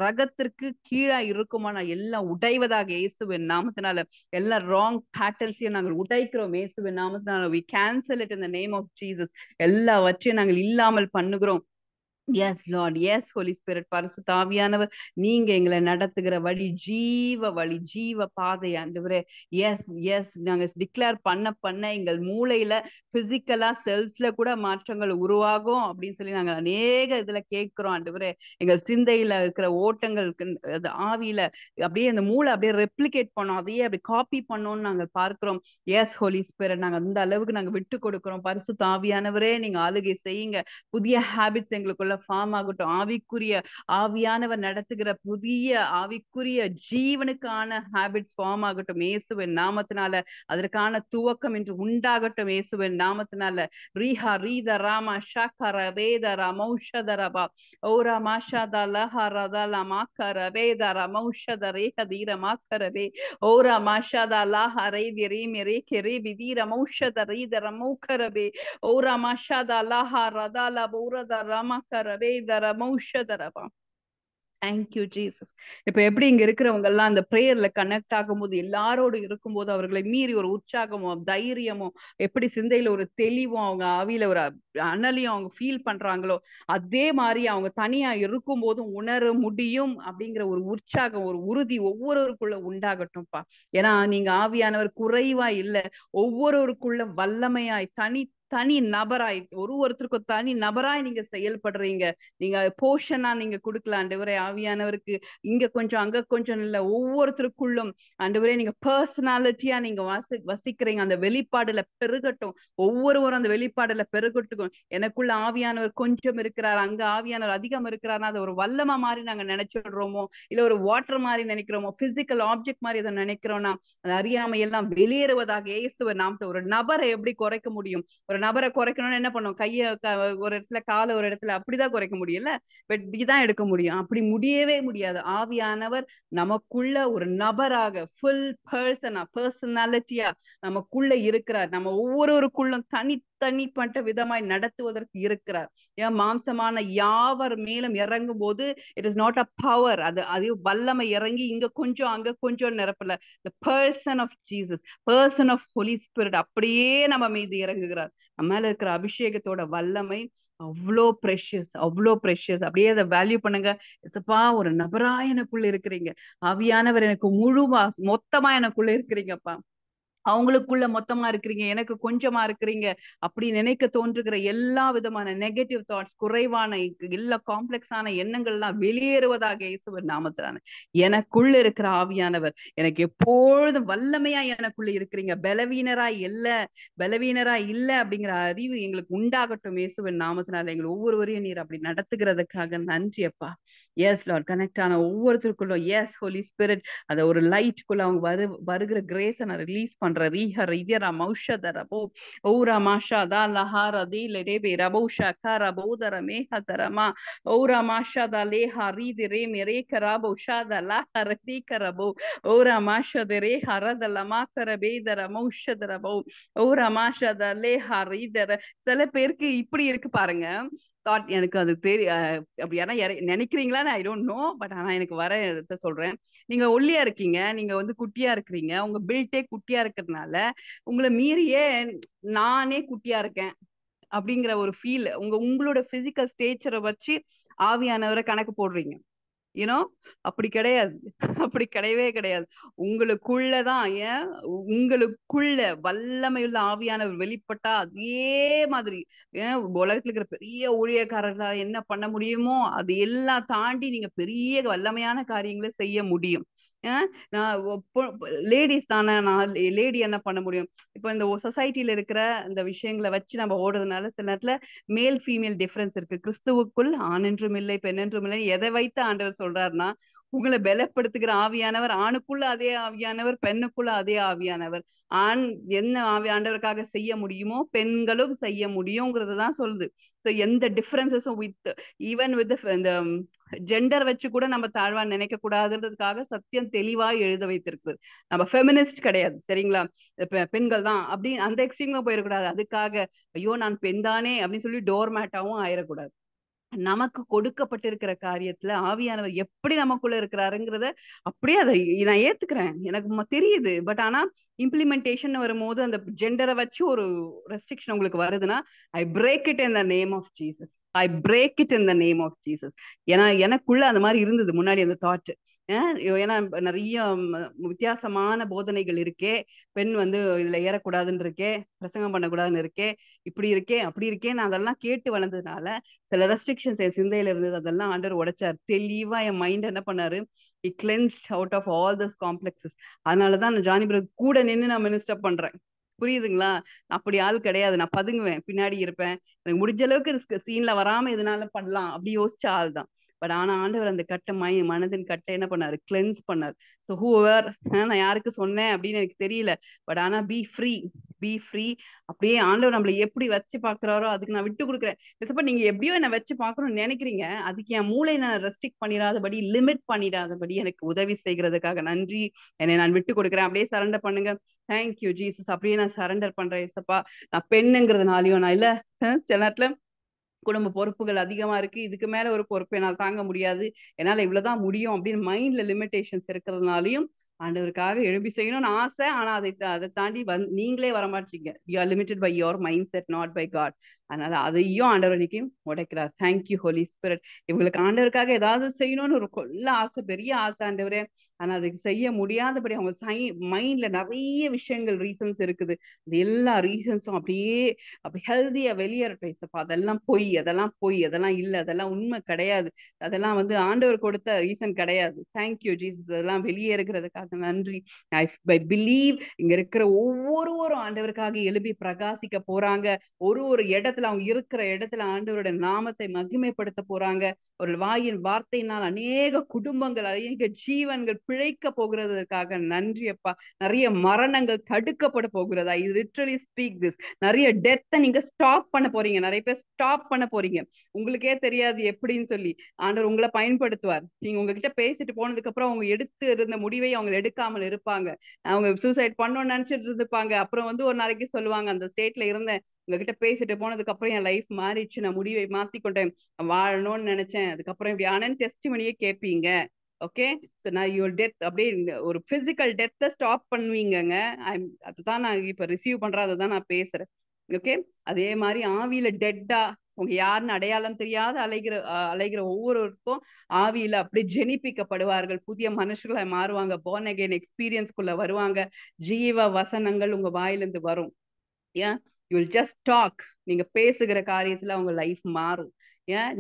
ரகத்திற்கு கீழா இருக்குமானா எல்லாம் உடைவதாக இயேசுவின் நாமத்தினால. எல்லா ராங் பேட்டர்ன்ஸையும் நாங்கள் உடைக்கிறோம் இயேசுவின் நாமத்தினால. we cancel it in the name of Jesus. எல்லாவற்றையும் நாங்கள் இல்லாமல் பண்ணுகிறோம். Yes Lord, yes Holi spirit. பரிசுத்த ஆவியானவர் நீங்க எங்களை நடத்துகிற வழி ஜீவ வழி, ஜீவ பாதை ஆண்டவரே. எஸ் எஸ் நாங்க டிக்ளேர் பண்ண பண்ண எங்கள் மூளையில பிசிக்கலா செல்ஸ்ல கூட மாற்றங்கள் உருவாகும் அப்படின்னு சொல்லி நாங்க அநேக இதுல கேட்கிறோம் ஆண்டவரே. எங்கள் சிந்தையில இருக்கிற ஓட்டங்களுக்கு அது ஆவியில அப்படியே அந்த மூளை அப்படியே ரெப்ளிகேட் பண்ணோம், அதையே அப்படி காப்பி பண்ணோம்னு நாங்க பார்க்கிறோம். Yes Holi Spirit. நாங்க அந்த அளவுக்கு நாங்க விட்டு கொடுக்கிறோம். பரிசுத்த ஆவியானவரே நீங்க ஆளுகை செய்யுங்க. புதிய ஹேபிட்ஸ் எங்களுக்குள்ள ஃபார்ம் ஆகட்டும். ஆவியானவர் நடத்துகிற புதிய ஆவிக்குரிய ஜீவனுக்கான ஹேபிட்ஸ் ஃபார்ம் ஆகட்டும் இயேசுவின் நாமத்தினால. அதற்கான துவக்கம் என்று உண்டாகட்டும் இயேசுவின் நாமத்தினால. ரீஹா ரீத ராமா ஷாக்கர வேத ரமௌஷதரபா ஓரா மாஷாதா லஹரதா லமாக்கர வேத ரமௌஷத ரேக தீர மாக்கரவே ஓரா மாஷாதா லஹரை திரீமி ரேகே ரே விதீர மௌஷத ரீத ரமௌக்கரவே ஓரா மாஷாதா லஹரதா லபூரத ரமக்கரவே தரமௌஷதரபா. Thank you Jesus. இப்ப எப்படி இங்க இருக்கிறவங்க எல்லாம் அந்த பிரேயர்ல கனெக்ட் ஆகும்போது, எல்லாரோடு இருக்கும்போது அவர்களை மீறி ஒரு உற்சாகமோ தைரியமோ, எப்படி சிந்தையில ஒரு தெளிவும் அவங்க ஆவியில ஒரு அனலையும் அவங்க ஃபீல் பண்றாங்களோ, அதே மாதிரி அவங்க தனியா இருக்கும் போதும் உணர முடியும் அப்படிங்கிற ஒரு உற்சாகம், ஒரு உறுதி ஒவ்வொருவருக்குள்ள உண்டாகட்டும்ப்பா. ஏன்னா நீங்க ஆவியானவர் குறைவா இல்ல, ஒவ்வொருவருக்குள்ள வல்லமையாய் தனி நபராய் ஒருத்தருக்கும் தனி நபராய் நீங்க செயல்படுறீங்க. நீங்க போஷனா நீங்க கொடுக்கல ஆண்டவரே. ஆவியானவருக்கு இங்க கொஞ்சம் அங்க கொஞ்சம் இல்ல, ஒவ்வொருத்தருக்குள்ளும் ஆண்டவரே நீங்க பர்சனாலிட்டியா நீங்க வசிக்கிறீங்க. அந்த வெளிப்பாடுல பெருகட்டும், ஒவ்வொருவரும் அந்த வெளிப்பாடுல பெருகட்டும். எனக்குள்ள ஆவியானவர் கொஞ்சம் இருக்கிறார், அங்க ஆவியானவர் அதிகம் இருக்கிறார்னா அது ஒரு வல்லமா மாதிரி நாங்க நினைச்சிடுறோமோ, இல்ல ஒரு வாட்டர் மாதிரி நினைக்கிறோமோ, பிசிக்கல் ஆப்ஜெக்ட் மாதிரி அதை நினைக்கிறோம்னா அது அறியாமை எல்லாம் வெளியேறுவதாக இயேசுவின் நாமத்துல. ஒரு நபரை எப்படி குறைக்க முடியும்? ஒரு நபரை குறைக்கணும்னு என்ன பண்ணும்? கைய ஒரு இடத்துல, கால ஒரு இடத்துல, அப்படிதான் குறைக்க முடியல, வெட்டிதான் எடுக்க முடியும். அப்படி முடியவே முடியாது. ஆவியானவர் நமக்குள்ள ஒரு நபராக ஃபுல் பர்சனாலிட்டியா நமக்குள்ள இருக்கிறார். நம்ம ஒவ்வொருவருக்குள்ளும் தனிப்பட்ட விதமாய் நடத்துவதற்கு இருக்கிறார். ஏன் மாம்சமான யாவர் மேலும் இறங்கும் போது it is not a power, அது வல்லமை இறங்கி இங்க கொஞ்சம் அங்க கொஞ்சம் நிரப்பல. the person of Jesus, person of Holy Spirit அப்படியே நம்ம மீது இறங்குகிறார். நம்ம மேல இருக்கிற அபிஷேகத்தோட வல்லமை அவ்வளோ ப்ரெஷியஸ், அவ்வளோ ப்ரெஷியஸ். அப்படியே அதை வேல்யூ பண்ணுங்க. எசப்பா ஒரு நபரா எனக்குள்ள இருக்கிறீங்க, ஆவியானவர் எனக்கு மொத்தமா எனக்குள்ள இருக்கிறீங்கப்பா. அவங்களுக்குள்ள மொத்தமா இருக்கிறீங்க, எனக்கு கொஞ்சமா இருக்கிறீங்க. அப்படி நினைக்க தோன்றுகிற எல்லா விதமான நெகட்டிவ் தாட்ஸ், குறைவான எல்லா காம்ப்ளெக்ஸான எண்ணங்கள்லாம் வெளியேறுவதாக இயேசுவின் நாமத்தினால. எனக்குள்ள இருக்கிற ஆவியானவர் எனக்கு எப்பொழுதும் வல்லமையா எனக்குள்ள இருக்கிறீங்க. பலவீனரா இல்ல அப்படிங்கிற அறிவு எங்களுக்கு உண்டாகட்டும் இயேசுவின் நாமத்தினால. எங்கள் ஒவ்வொருவரையும் நீர் அப்படி நடத்துகிறதுக்காக நன்றி அப்பா. S Lord. கனெக்ட் ஆன ஒவ்வொருத்தருக்குள்ள எஸ் ஹோலி ஸ்பிரிட் அத ஒரு லைட்குள்ள அவங்க வருகிற கிரேஸை நான் ரிலீஸ் பண்றேன். ரீஹர் இதர மௌஷதரபோ ஓரா மாஷாதா லஹார தீல ரேபே ரபௌஷா கரபோதர மேஹதரமா ஓரா மாஷாதா லேஹா ரீதி ரே மேரே கரபோ ஷாதா லஹர தீகரபோ ஓரா மாஷத ரே ஹரத லமாக்கர பேதர மௌஷதரபோ ஓரா மாஷாதா லேஹா ரீதர. சில பேருக்கு இப்படி இருக்கு பாருங்க தாட், எனக்கு அது அப்படி யாரா நினைக்கிறீங்களான்னு ஐ டோன்ட் நோ, பட் ஆனா எனக்கு வர இதை சொல்றேன். நீங்க ஒல்லியா இருக்கீங்க, நீங்க குட்டியா இருக்கிறீங்க, உங்க பில்டே குட்டியா இருக்கிறதுனால உங்களை மீறியே நானே குட்டியா இருக்கேன் அப்படிங்கிற ஒரு ஃபீல் உங்களோட பிசிக்கல் ஸ்டேச்சரை வச்சு ஆவியானவரை கணக்கு போடுறீங்க. யூனோ அப்படி கிடையாது. அப்படி கிடையவே கிடையாது. உங்களுக்குள்ளதான் உங்களுக்குள்ள வல்லமையுள்ள ஆவியானவர் வெளிப்பட்டா அதே மாதிரி உலகத்துல இருக்கிற பெரிய ஊழியக்காரர்களால் என்ன பண்ண முடியுமோ அது எல்லாம் தாண்டி நீங்க பெரிய வல்லமையான காரியங்களை செய்ய முடியும். நான் லேடிஸ் தானே, நான் லேடி என்ன பண்ண முடியும்? இப்போ இந்த சொசைட்டில இருக்கிற இந்த விஷயங்களை வச்சு நம்ம ஓடுறதுனால சில நேரத்துல மேல் ஃபீமேல் டிஃபரன்ஸ் இருக்கு. கிறிஸ்துவுக்குள் ஆண் என்றும் இல்லை பெண் என்றும் இல்லை. எதை வைத்து ஆண்டவர் சொல்றாருன்னா, உங்களை பலப்படுத்துகிற ஆவியானவர் ஆணுக்குள்ள அதே ஆவியானவர், பெண்ணுக்குள்ள அதே ஆவியானவர். ஆண் என்ன ஆண்டவருக்காக செய்ய முடியுமோ பெண்களும் செய்ய முடியுங்கிறது தான் சொல்லுது. எந்த டிஃபரன்சஸும் ஈவன் வித் இந்த ஜெண்டர் வச்சு கூட நம்ம தாழ்வா நினைக்க கூடாதுன்றதுக்காக சத்தியம் தெளிவாய் எழுத வைத்திருக்கு. நம்ம ஃபெமினிஸ்ட் கிடையாது, சரிங்களா? பெண்கள் தான் அப்படி அந்த எக்ஸ்ட்ரீமா போயிடக்கூடாது. அதுக்காக ஐயோ நான் பெண் தானே அப்படின்னு சொல்லி டோர் மேட்டாவும் ஆயிடக்கூடாது. நமக்கு கொடுக்கப்பட்டிருக்கிற காரியத்துல ஆவியானவர் எப்படி நமக்குள்ள இருக்கிறாருங்கிறத அப்படியே அதை நான் ஏத்துக்கிறேன். எனக்கு தெரியுது. பட் ஆனா இம்ப்ளிமெண்டேஷன் வரும்போது அந்த ஜெண்டரை வச்சு ஒரு ரெஸ்ட்ரிக்ஷன் உங்களுக்கு வருதுன்னா, I break it in the name of Jesus. I break it in the name of Jesus. ஏன்னா எனக்குள்ள அந்த மாதிரி இருந்தது முன்னாடி அந்த தாட். ஏன்னா நிறைய வித்தியாசமான போதனைகள் இருக்கே, பெண் இதுல ஏறக்கூடாதுன்னு இருக்கே, பிரசங்கம் பண்ணக்கூடாதுன்னு இருக்கே, இப்படி இருக்கே அப்படி இருக்கே, நான் அதெல்லாம் கேட்டு வளர்ந்ததுனால சில ரெஸ்ட்ரிக்ஷன்ஸ் என் சிந்தையில இருந்தது. அதெல்லாம் ஆண்டவர் உடைச்சார். தெளிவா என் மைண்ட் என்ன பண்ணாரு, he cleansed out of all those complexes. அதனாலதான் நான் ஜானி பிரதர் கூட நின்று நான் மினிஸ்டர் பண்றேன். புரியுதுங்களா? அப்படி ஆள் கிடையாது. நான் பதுங்குவேன், பின்னாடி இருப்பேன். எனக்கு முடிஞ்ச அளவுக்கு சீன்ல வராம எதனால பண்ணலாம் அப்படி யோசிச்ச ஆள் தான். பட் ஆனா ஆண்டவர் அந்த கட்டை மனதின் கட்டை என்ன பண்ணாரு, கிளென்ஸ் பண்ணாரு. ஸோ ஹூவர் நான் யாருக்கு சொன்னேன் அப்படின்னு எனக்கு தெரியல. பட் ஆனா பி ஃப்ரீ, பி ஃப்ரீ. அப்படியே ஆண்டவர் நம்மளை எப்படி வச்சு பாக்குறாரோ அதுக்கு நான் விட்டு கொடுக்குறேன். நீங்க எப்படியோ என்ன வச்சு பார்க்கணும்னு நினைக்கிறீங்க, அதுக்கு என் மூளை நான் ரெஸ்ட்ரிக்ட் பண்ணிடாதபடி, லிமிட் பண்ணிடாதபடி எனக்கு உதவி செய்கிறதுக்காக நன்றி. என்னை நான் விட்டு கொடுக்குறேன். அப்படியே சரண்டர் பண்ணுங்க. Thank you Jesus. அப்படியே நான் சரண்டர் பண்றேன். ஏசப்பா, நான் பெண்ணுங்கிறதுனாலயும் நான் இல்ல, சில நேரத்துல குடும்ப பொறுப்புகள் அதிகமா இருக்கு, இதுக்கு மேல ஒரு பொறுப்பை என்னால் தாங்க முடியாது, என்னால இவ்வளவுதான் முடியும் அப்படின்னு மைண்ட்ல லிமிடேஷன்ஸ் இருக்கிறதுனாலையும் ஆண்டவருக்காக எழுப்பி செய்யணும்னு ஆசை. ஆனா அதை தாண்டி நீங்களே வரமாட்டீங்க. You are limited by your mind set, not by God. அதனால அதையும் ஆண்டவர் இன்னைக்கும் உடைக்கிறார். Thank you Holi spirit. இவங்களுக்கு ஆண்டவருக்காக ஏதாவது செய்யணும்னு ஒரு கொள்ள ஆசை, பெரிய ஆசை ஆண்டவரே. ஆனா அதுக்கு செய்ய முடியாதபடி அவங்க மைண்ட்ல நிறைய விஷயங்கள் ரீசன்ஸ் இருக்குது. அது எல்லா ரீசன்ஸும் அப்படியே அப்படி ஹெல்தியா வெளியேறட்டும் ஏசப்பா. அதெல்லாம் பொய், அதெல்லாம் பொய், அதெல்லாம் இல்ல, அதெல்லாம் உண்மை கிடையாது, அதெல்லாம் ஆண்டவர் கொடுத்த ரீசன் கிடையாது. Thank you Jesus. அதெல்லாம் வெளியேறுகிறதுக்காக நன்றி. ஐ பிலீவ் இங்க இருக்கிற ஒவ்வொருவரும் ஆண்டவருக்காக எழுப்பி பிரகாசிக்க போறாங்க. ஒரு இடத்துல அவங்க இருக்கிற இடத்துல ஆண்டவருடைய நாமத்தை மகிமைப்படுத்த போறாங்க. ஒரு வாயின் வார்த்தையினால் அநேக குடும்பங்கள், அநேக ஜீவன்கள் பிழைக்க போகிறதுக்காக நன்றி அப்பா. நிறைய மரணங்கள் தடுக்கப்பட போகிறதா, ஐ லிட்டரலி ஸ்பீக் திஸ். நிறைய டெத்தை நீங்க ஸ்டாப் பண்ண போறீங்க. நிறைய பேர் ஸ்டாப் பண்ண போறீங்க. உங்களுக்கே தெரியாது எப்படின்னு சொல்லி ஆண்டவர் உங்களை பயன்படுத்துவார். நீங்க உங்ககிட்ட பேசிட்டு போனதுக்கு அப்புறம் அவங்க எடுத்து இருந்த முடிவை அவங்க எடுக்காமல் இருப்பாங்க. அவங்க சூசைட் பண்ணணும்னு நினைச்சிட்டு இருப்பாங்க. அப்புறம் ஒரு நாளைக்கு சொல்லுவாங்க, அந்த ஸ்டேட்ல இருந்தேன், உங்ககிட்ட பேசிட்டு போனதுக்கு அப்புறம் என் லைஃப் மாறிடுச்சு, நான் முடிவை மாத்திக்கொண்டேன், வாழணும்னு நினைச்சேன், அதுக்கப்புறம் இப்படி ஆனன்னு டெஸ்டிமனியே கேட்பீங்க. ஓகே, ஸோ நான் யுவர் டெத் அப்படியே ஒரு பிசிக்கல் டெத்தை ஸ்டாப் பண்ணுவீங்கங்க. அதுதான் நான் இப்ப ரிசீவ் பண்றேன், அதை தான் நான் பேசுறேன். ஓகே, அதே மாதிரி ஆவியில டெட்டா உங்க யாருன்னு அடையாளம் தெரியாத அலைகிற ஒவ்வொருவருக்கும் ஆவியில அப்படியே ஜெனிப்பிக்கப்படுவார்கள், புதிய மனுஷர்களை மாறுவாங்க, born again எக்ஸ்பீரியன்ஸ்குள்ள வருவாங்க, ஜீவ வசனங்கள் உங்க வாயிலிருந்து வரும். ஏன் யூ வில் ஜஸ்ட் டாக். நீங்க பேசுகிற காரியத்துல அவங்க லைஃப் மாறும்.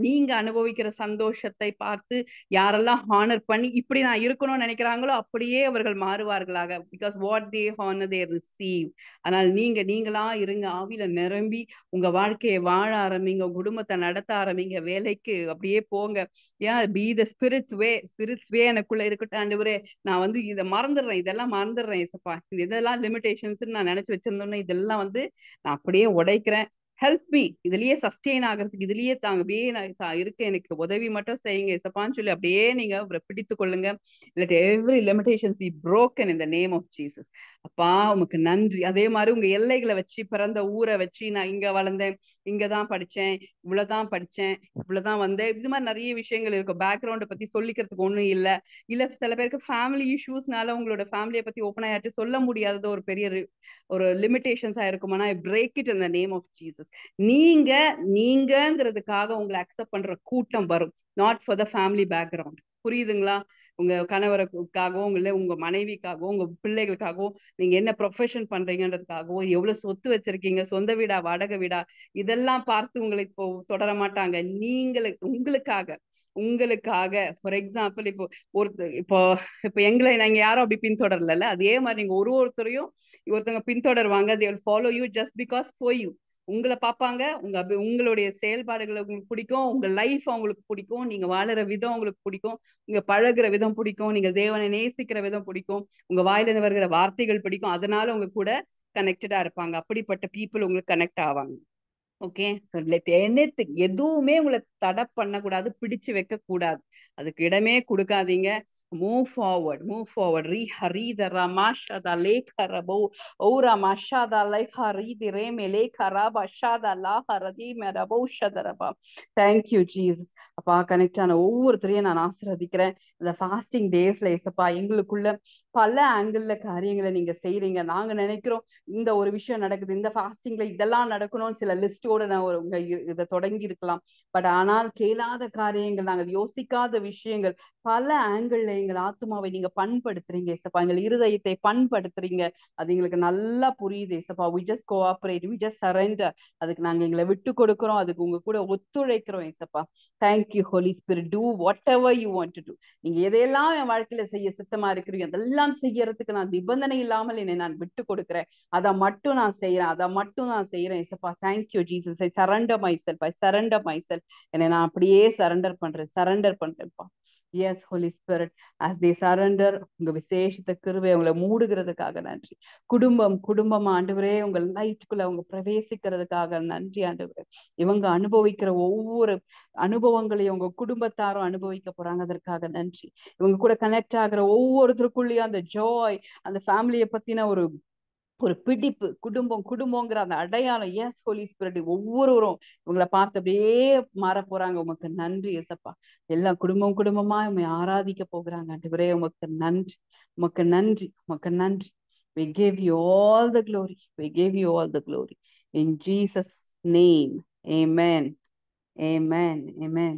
நீங்க அனுபவிக்கிற சந்தோஷத்தை பார்த்து யாரெல்லாம் ஹானர் பண்ணி இப்படி நான் இருக்கணும்னு நினைக்கிறாங்களோ அப்படியே அவர்கள் மாறுவார்களாக. Because what they honour they receive. ஆனால் நீங்களா இருங்க, ஆவியில நிரம்பி உங்க வாழ்க்கையை வாழ ஆரம்பிங்க, உங்க குடும்பத்தை நடத்த ஆரம்பிங்க, வேலைக்கு அப்படியே போங்க. Be the spirit's way. Spirit's way எனக்குள்ள இருக்கட்டும் ஆண்டவரே. நான் இதை மறந்துடுறேன், இதெல்லாம் மறந்துடுறேன் ஏசப்பா. இதெல்லாம் லிமிடேஷன்ஸ் நான் நினைச்சு வச்சிருந்தோன்னு இதெல்லாம் நான் அப்படியே உடைக்கிறேன். ஹெல்ப் மீ, இதுலயே சஸ்டெயின் ஆகிறதுக்கு, இதுலயே தாங்க அப்படியே நான் இருக்க, எனக்கு உதவி மட்டும் செய்யுங்க ஏசப்பான்னு சொல்லி அப்படியே நீங்க பிடித்து கொள்ளுங்க. Let every limitations be broken in the name of Jesus. அப்பா உமக்கு நன்றி. அதே மாதிரி உங்க எல்லைகளை வச்சு, பிறந்த ஊரை வச்சு, நான் இங்க வளர்ந்தேன், இங்கதான் படிச்சேன், இவ்வளவுதான் படிச்சேன், இவ்வளவுதான் வந்தேன், இது மாதிரி நிறைய விஷயங்கள் இருக்கும். பேக்ரவுண்டை பத்தி சொல்லிக்கிறதுக்கு ஒண்ணும் இல்ல சில பேருக்கு ஃபேமிலி இஷ்யூஸ்னால உங்களோட ஃபேமிலியை பத்தி ஓப்பனா யார்ட்டு சொல்ல முடியாதது ஒரு பெரிய ஒரு லிமிடேஷன்ஸா இருக்குமானா, I break it in the name of Jesus. Jesus. நீங்க நீங்கங்கிறதுக்காக உங்களை அக்செப்ட் பண்ற கூட்டம் வரும். Not for the family background. புரியுதுங்களா? உங்க கணவருக்காகவும் இல்ல உங்க மனைவிக்காகவும் உங்க பிள்ளைகளுக்காகவும் நீங்க என்ன ப்ரொஃபஷன் பண்றீங்கன்றதுக்காகவும் எவ்வளவு சொத்து வச்சிருக்கீங்க, சொந்த வீடா வாடகை வீடா, இதெல்லாம் பார்த்து உங்களை இப்போ தொடர மாட்டாங்க. உங்களுக்காக உங்களுக்காக ஃபார் எக்ஸாம்பிள் இப்போ இப்போ இப்போ எங்களை நாங்க யாரும் அப்படி பின்தொடரல. அதே மாதிரி நீங்க ஒருத்தரையும் ஒருத்தவங்க பின்தொடருவாங்க. they will follow you just because for you. உங்களை பார்ப்பாங்க. உங்களுடைய செயல்பாடுகளை உங்களுக்கு பிடிக்கும், உங்க லைஃப் அவங்களுக்கு பிடிக்கும், நீங்க வாழற விதம் அவங்களுக்கு பிடிக்கும், உங்க பழகுற விதம் பிடிக்கும், நீங்க தேவனை நேசிக்கிற விதம் பிடிக்கும், உங்க வாயிலிருந்து வருகிற வார்த்தைகள் பிடிக்கும். அதனால உங்க கூட கனெக்டடா இருப்பாங்க. அப்படிப்பட்ட பீப்புள் உங்களுக்கு கனெக்ட் ஆவாங்க. ஓகே, ஸோ லெட் எனிதிங், எதுவுமே உங்களை தடை பண்ணக்கூடாது, பிடிச்சு வைக்க கூடாது, அதுக்கு இடமே கொடுக்காதீங்க. Move forward, move forward. ரீ ஹரி த ரமாஷா லேக் ஹரபோ ஓரா மஷாதா லைக் ஹரி தி ரேமே லேக் ஹராபா ஷாதா லா ஹரதி மெரபோ ஷதரபா. Thank you Jesus. அப்பா, கனெக்ட் ஆன ஒவ்வொருத்தரையும் நான் ஆசீர்வதிக்கிறேன். இந்த ஃபாஸ்டிங் டேஸ்ல ஏசப்பா எங்களுக்குள்ள பல ஆங்கிள் காரியங்களை நீங்க செய்றீங்க. நாங்க நினைக்கிறோம் இந்த ஒரு விஷயம் நடக்குது, இந்த ஃபாஸ்டிங்ல இதெல்லாம் நடக்கணும்னு சில லிஸ்டோட நான் இதை தொடங்கி இருக்கலாம். பட் ஆனால் கேளாத காரியங்கள், நாங்கள் யோசிக்காத விஷயங்கள், பல ஆங்கிள் எங்கள் ஆத்மாவை நீங்க பண்படுத்துறீங்க ஏசப்பா, எங்கள் இருதயத்தை பண்படுத்துறீங்க. அது எங்களுக்கு நல்லா புரியுது ஏசப்பா. we just cooperate, we just surrender. அதுக்கு நாங்க எங்களை விட்டு கொடுக்கிறோம், அதுக்கு உங்க கூட ஒத்துழைக்கிறோம் ஏசப்பா. Thank you Holi Spirit. Do whatever you want to do. நீங்க எதையெல்லாம் என் வாழ்க்கையில செய்ய சித்தமா இருக்கிறீங்க அதெல்லாம் செய்யறதுக்கு நான் நிபந்தனை இல்லாமல் என்னை நான் விட்டு கொடுக்கிறேன். அதை மட்டும் நான் செய்யறேன், அதை மட்டும் நான் செய்யறேன் ஏசப்பா. Thank you Jesus. I surrender my self, I surrender my self. என்னை நான் அப்படியே சரண்டர் பண்றேன்ப்பா. Yes Holi spirit, as they surrender, உங்க விசேஷத்த கிருபை உங்களை மூடுகிறதுக்காக நன்றி. குடும்பமா ஆண்டவரே உங்க லைட்டுக்குள்ள அவங்க பிரவேசிக்கிறதுக்காக நன்றி ஆண்டவரே. இவங்க அனுபவிக்கிற ஒவ்வொரு அனுபவங்களையும் உங்க குடும்பத்தாரும் அனுபவிக்க போறாங்க, அதற்காக நன்றி. இவங்க கூட கனெக்ட் ஆகிற ஒவ்வொருத்தருக்குள்ளேயும் அந்த ஜாய், அந்த ஃபேமிலியை பத்தின ஒரு ஒரு பிடிப்பு, குடும்பங்கிற அந்த அடையாளம். எஸ் ஹோலி ஸ்பிரிட், ஒவ்வொருவரும் இவங்களை பார்த்து அப்படியே மாற போறாங்க. உமக்கு நன்றி ஏசப்பா. எல்லாம் குடும்பமா உண்மை ஆராதிக்க போகிறாங்க ஆண்டவரே. உமக்கு நன்றி, உமக்கு நன்றி, உமக்கு நன்றி. we give you all the glory, we give you all the glory in Jesus name. Amen, amen, amen.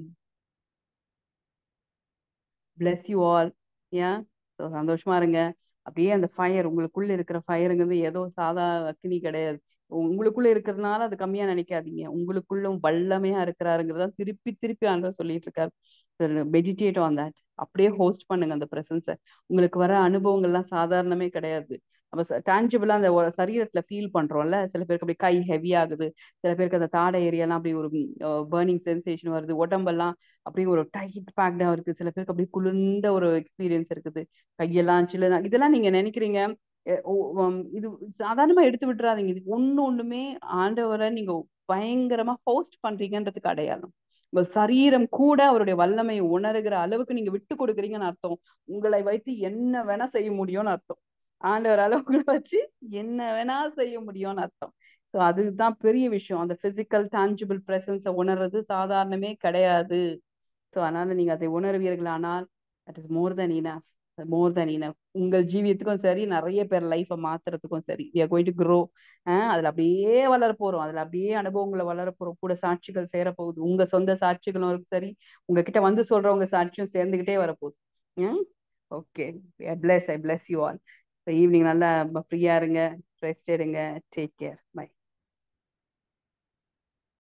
bless you all. yeah, so சந்தோஷமா இருங்க. அப்படியே அந்த ஃபயர், உங்களுக்குள்ள இருக்கிற ஃபயருங்கிறது ஏதோ சாதா அக்னி கிடையாது. உங்களுக்குள்ள இருக்கிறதுனால அது கம்மியா நினைக்காதீங்க. உங்களுக்குள்ளும் வல்லமையா இருக்கிறாருங்கிறத திருப்பி திருப்பி ஆண்டவர் சொல்லிட்டு இருக்காரு. Meditate on that. அப்படியே ஹோஸ்ட் பண்ணுங்க அந்த பிரசன்ஸை. உங்களுக்கு வர அனுபவங்கள்லாம் சாதாரணமே கிடையாது. நம்ம டான்ஜிபிளா அந்த சரீரத்துல ஃபீல் பண்றோம்ல. சில பேருக்கு அப்படி கை ஹெவி ஆகுது, சில பேருக்கு அந்த தாடை ஏரியாலாம் அப்படி ஒரு பர்னிங் சென்சேஷன் வருது, உடம்பெல்லாம் அப்படியே ஒரு டைட் பேக்டா இருக்கு, சில பேருக்கு அப்படி குளிர்ந்த ஒரு எக்ஸ்பீரியன்ஸ் இருக்குது, கையெல்லாம் சில இதெல்லாம் நீங்க நினைக்கிறீங்க. இது சாதாரணமா எடுத்து விட்டுறாதீங்க. இது ஒண்ணுமே ஆண்டவரை நீங்க பயங்கரமா ஹோஸ்ட் பண்றீங்கன்றதுக்கு அடையாளம். உங்க சரீரம் கூட அவருடைய வல்லமையை உணர்கிற அளவுக்கு நீங்க விட்டு கொடுக்குறீங்கன்னு அர்த்தம். உங்களை வைத்து என்ன வேணா செய்ய முடியும்னு அர்த்தம். ஆண்டவர் அளவுக்குள்ள வச்சு என்ன வேணா செய்ய முடியும்னு அர்த்தம். ஸோ அதுதான் பெரிய விஷயம். அந்த பிசிக்கல் டான்ஜிபிள் பிரசன்ஸை உணர்றது சாதாரணமே கிடையாது. ஸோ அதனால நீங்க அதை உணர்வீர்களானால் that is more than enough, more than enough. உங்கள் ஜீவியத்துக்கும் சரி, நிறைய பேர் லைஃப்பை மாத்துறதுக்கும் சரி. we are going to grow. அதுல அப்படியே வளர போறோம், அதுல அப்படியே அனுபவங்களை வளர போறோம். கூட சாட்சிகள் சேர போகுது. உங்க சொந்த சாட்சிகளும் சரி, உங்ககிட்ட வந்து சொல்றவங்க சாட்சியும் சேர்ந்துகிட்டே வரப்போகுது. Okay, I bless you all. Evening நல்லா ஃப்ரீயா இருங்க, ரெஸ்ட் எடுங்க. Take care, by.